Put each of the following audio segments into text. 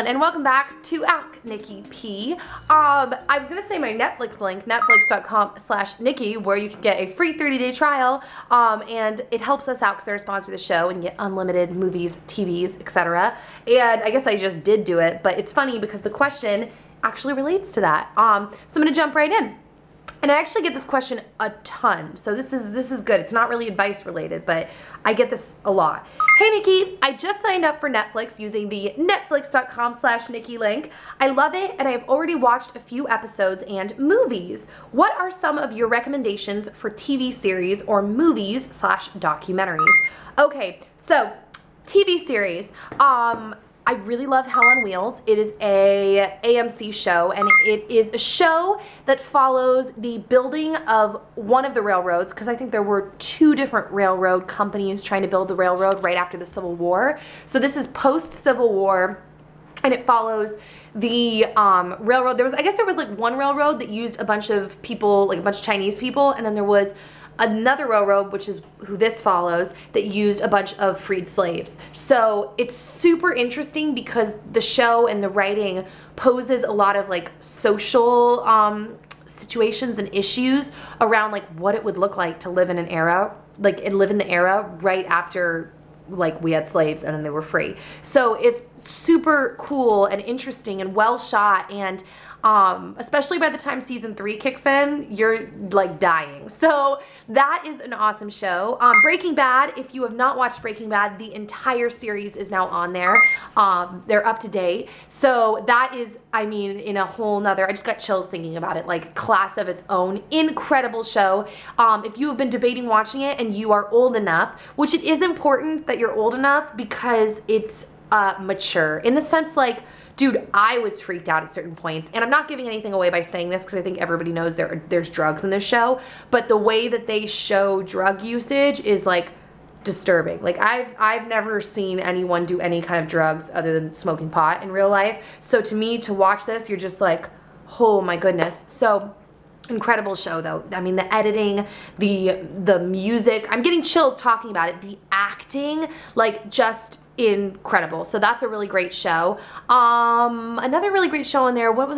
everyone, and welcome back to AskNikkiP. I was gonna say my Netflix link, netflix.com/Nikki, where you can get a free 30-day trial, and it helps us out because they're a sponsor of the show and get unlimited movies, TVs, etc. And I guess I just did do it, but it's funny because the question actually relates to that. So I'm gonna jump right in. And I actually get this question a ton, so this is good. It's not really advice related, but I get this a lot. Hey Nikki, I just signed up for Netflix using the netflix.com/Nikki link. I love it, and I've already watched a few episodes and movies. What are some of your recommendations for TV series or movies/documentaries? Okay, so TV series. I really love Hell on Wheels. It is a AMC show, and it is a show that follows the building of one of the railroads, because I think there were two different railroad companies trying to build the railroad right after the Civil War. So this is post-Civil War, and it follows the railroad. I guess there was like one railroad that used a bunch of people, like a bunch of Chinese people, and then there was another railroad, which is who this follows, that used a bunch of freed slaves. So it's super interesting because the show and the writing poses a lot of like social situations and issues around like what it would look like to live in an era, live in the era right after like we had slaves and then they were free. So it's super cool and interesting and well shot, and especially by the time season 3 kicks in, you're like dying. So that is an awesome show. Breaking Bad, if you have not watched Breaking Bad, the entire series is now on there. They're up to date. So that is, I mean, in a whole nother, I just got chills thinking about it, like class of its own. Incredible show. If you have been debating watching it and you are old enough, which it is important that you're old enough because it's mature in the sense like, dude, I was freaked out at certain points, and I'm not giving anything away by saying this because I think everybody knows there's drugs in this show, but the way that they show drug usage is like disturbing. Like I've never seen anyone do any kind of drugs other than smoking pot in real life. So to me, to watch this, you're just like, oh my goodness. So incredible show though. I mean, the editing, the music, I'm getting chills talking about it. The acting, like just incredible. So that's a really great show. Another really great show in there, what was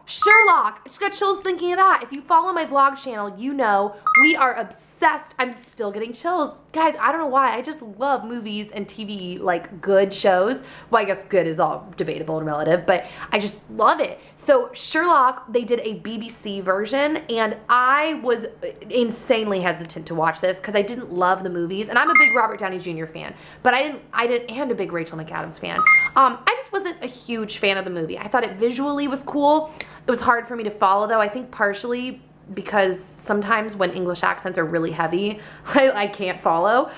Sherlock. I just got chills thinking of that. If you follow my vlog channel, you know we are obsessed. I'm still getting chills. Guys, I don't know why. I just love movies and TV, like good shows. Well, I guess good is all debatable and relative, but I just love it. So Sherlock, they did a BBC version, and I was insanely hesitant to watch this because I didn't love the movies, and I'm a big Robert Downey Jr. fan, but I didn't, and a big Rachel McAdams fan. I just wasn't a huge fan of the movie. I thought it visually was cool. It was hard for me to follow though. I think partially because sometimes when English accents are really heavy, I can't follow.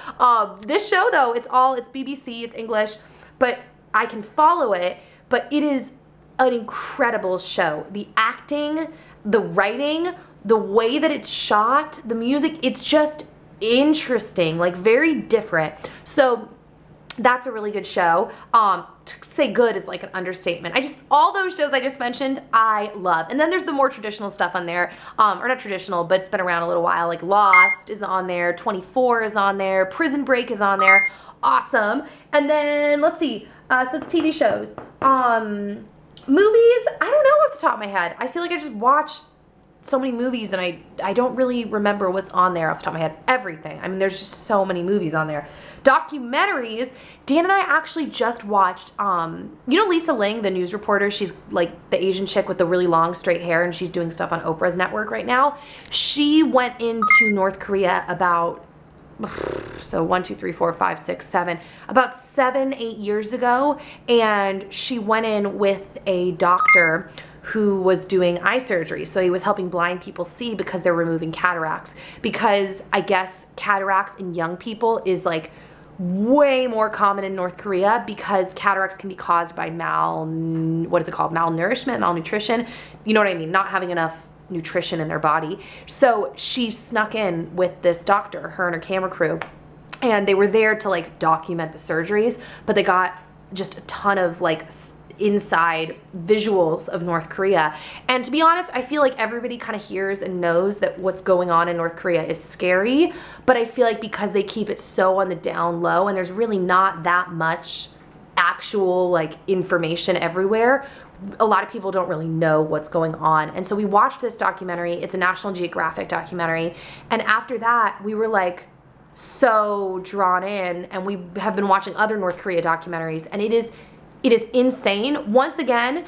This show though, it's BBC, it's English, but I can follow it, but it is an incredible show. The acting, the writing, the way that it's shot, the music, it's just interesting, like very different. So that's a really good show. To say good is like an understatement. All those shows I just mentioned, I love. And then there's the more traditional stuff on there, or not traditional, but it's been around a little while, like Lost is on there, 24 is on there, Prison Break is on there, awesome. And then, let's see, so it's TV shows. Movies, I don't know off the top of my head. I feel like I just watched so many movies and I don't really remember what's on there off the top of my head. Everything. I mean, there's just so many movies on there. Documentaries, Dan and I actually just watched, you know Lisa Ling, the news reporter? She's like the Asian chick with the really long straight hair, and she's doing stuff on Oprah's network right now. She went into North Korea about, so 1, 2, 3, 4, 5, 6, 7, about 7-8 years ago, and she went in with a doctor who was doing eye surgery. So he was helping blind people see because they're removing cataracts. Because I guess cataracts in young people is like way more common in North Korea because cataracts can be caused by malnourishment, malnutrition. You know what I mean? Not having enough nutrition in their body. So she snuck in with this doctor, her and her camera crew, and they were there to like document the surgeries, but they got just a ton of like inside visuals of North Korea. And to be honest, I feel like everybody kind of hears and knows that what's going on in North Korea is scary, but I feel like because they keep it so on the down low and there's really not that much actual like information everywhere, a lot of people don't really know what's going on. And so we watched this documentary. It's a National Geographic documentary. And after that, we were like so drawn in, and we have been watching other North Korea documentaries, and it is insane. Once again,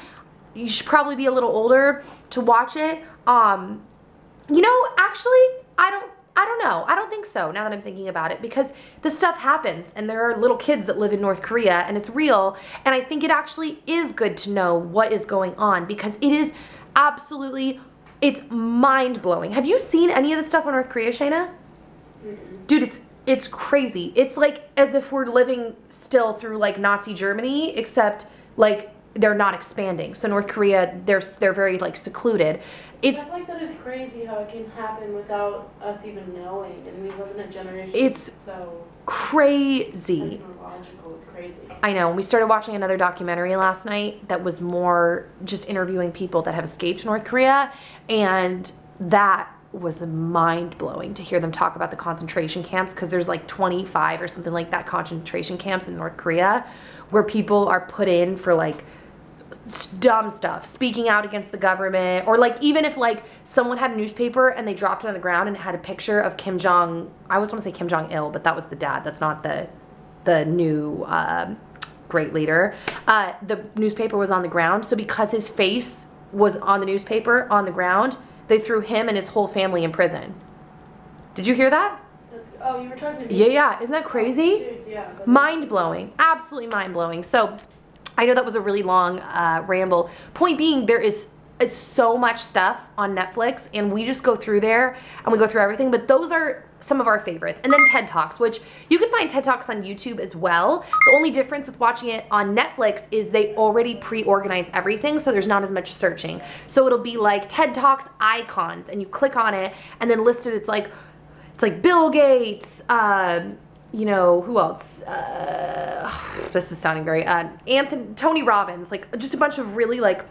you should probably be a little older to watch it. You know, actually, I don't know. I don't think so, now that I'm thinking about it, because this stuff happens, and there are little kids that live in North Korea, and it's real, and I think it actually is good to know what is going on, because it is absolutely, it's mind-blowing. Have you seen any of the stuff on North Korea, Shayna? Dude, it's crazy. It's like as if we're living still through like Nazi Germany, except like they're not expanding. So North Korea, they're very like secluded. It's stuff like that is crazy how it can happen without us even knowing, and we live in a generation it's so crazy. technological. It's crazy. I know. We started watching another documentary last night that was more just interviewing people that have escaped North Korea, and that was mind-blowing to hear them talk about the concentration camps, because there's like 25 or something like that concentration camps in North Korea where people are put in for like dumb stuff, speaking out against the government, or like even if like someone had a newspaper and they dropped it on the ground and it had a picture of Kim Jong, I always want to say Kim Jong-il, but that was the dad, that's not the new great leader. The newspaper was on the ground, so because his face was on the newspaper on the ground, they threw him and his whole family in prison. Did you hear that? Oh, you were talking to me. Yeah. Isn't that crazy? Oh, dude, yeah. Mind-blowing. Absolutely mind-blowing. So I know that was a really long ramble. Point being, there is so much stuff on Netflix, and we just go through there and we go through everything, but those are some of our favorites. And then TED Talks, which you can find TED Talks on YouTube as well. The only difference with watching it on Netflix is they already pre-organize everything, so there's not as much searching. So it'll be like TED Talks icons, and you click on it, and then listed it's like Bill Gates, you know, who else? This is sounding very, Tony Robbins, like just a bunch of really like,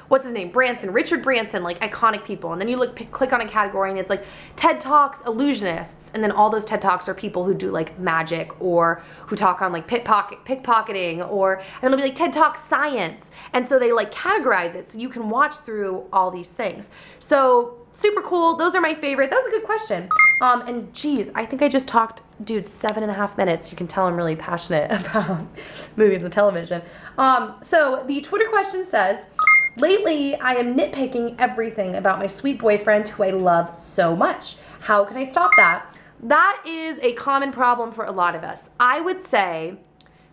what's his name? Richard Branson, like iconic people. And then you click on a category and it's like TED Talks illusionists. And then all those TED Talks are people who do like magic, or who talk on like pickpocketing, or, and it'll be like TED Talks science. And so they like categorize it so you can watch through all these things. So super cool. Those are my favorite. That was a good question. And geez, I think I just talked, dude, 7.5 minutes. You can tell I'm really passionate about movies and television. So the Twitter question says, lately I am nitpicking everything about my sweet boyfriend who I love so much. How can I stop that? That is a common problem for a lot of us. I would say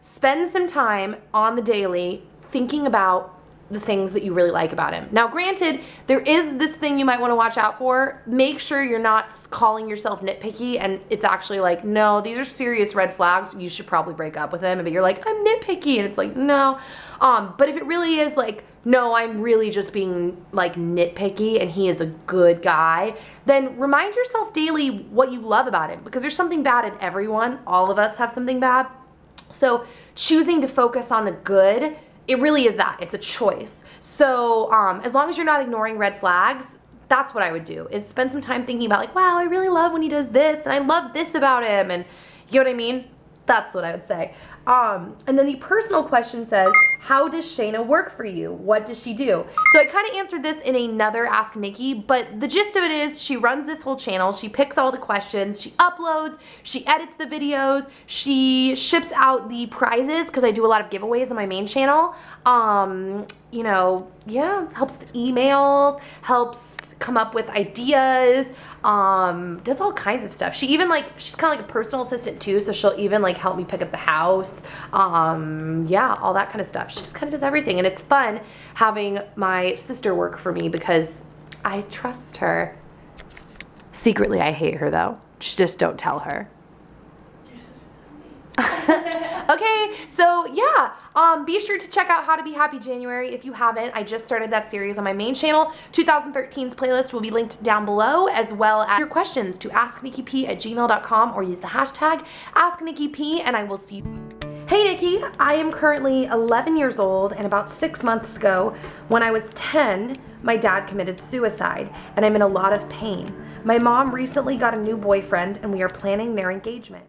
spend some time on the daily thinking about the things that you really like about him. Now, granted, there is this thing you might want to watch out for. Make sure you're not calling yourself nitpicky and it's actually like, no, these are serious red flags. You should probably break up with him. But you're like, I'm nitpicky, and it's like, no. But if it really is like, no, I'm really just being like nitpicky and he is a good guy, then remind yourself daily what you love about him, because there's something bad in everyone. All of us have something bad. So choosing to focus on the good, it really is that. It's a choice. So as long as you're not ignoring red flags, that's what I would do, is spend some time thinking about like, wow, I really love when he does this, and I love this about him, and you know what I mean? That's what I would say. And then the personal question says, how does Shayna work for you? What does she do? So I kind of answered this in another Ask Nikki, but the gist of it is she runs this whole channel. She picks all the questions, she uploads, she edits the videos, she ships out the prizes, because I do a lot of giveaways on my main channel. You know, yeah, helps with emails, helps come up with ideas, does all kinds of stuff. She even like, she's kind of like a personal assistant too, so she'll even like help me pick up the house, yeah, all that kind of stuff. She just kind of does everything, and it's fun having my sister work for me because I trust her. Secretly, I hate her though. Just don't tell her. Okay, so yeah, be sure to check out How to Be Happy January if you haven't. I just started that series on my main channel. 2013's playlist will be linked down below, as well as your questions to AskNikkiP@gmail.com, or use the hashtag AskNikkiP, and I will see you. Hey Nikki, I am currently 11 years old, and about 6 months ago, when I was 10, my dad committed suicide, and I'm in a lot of pain. My mom recently got a new boyfriend, and we are planning their engagement.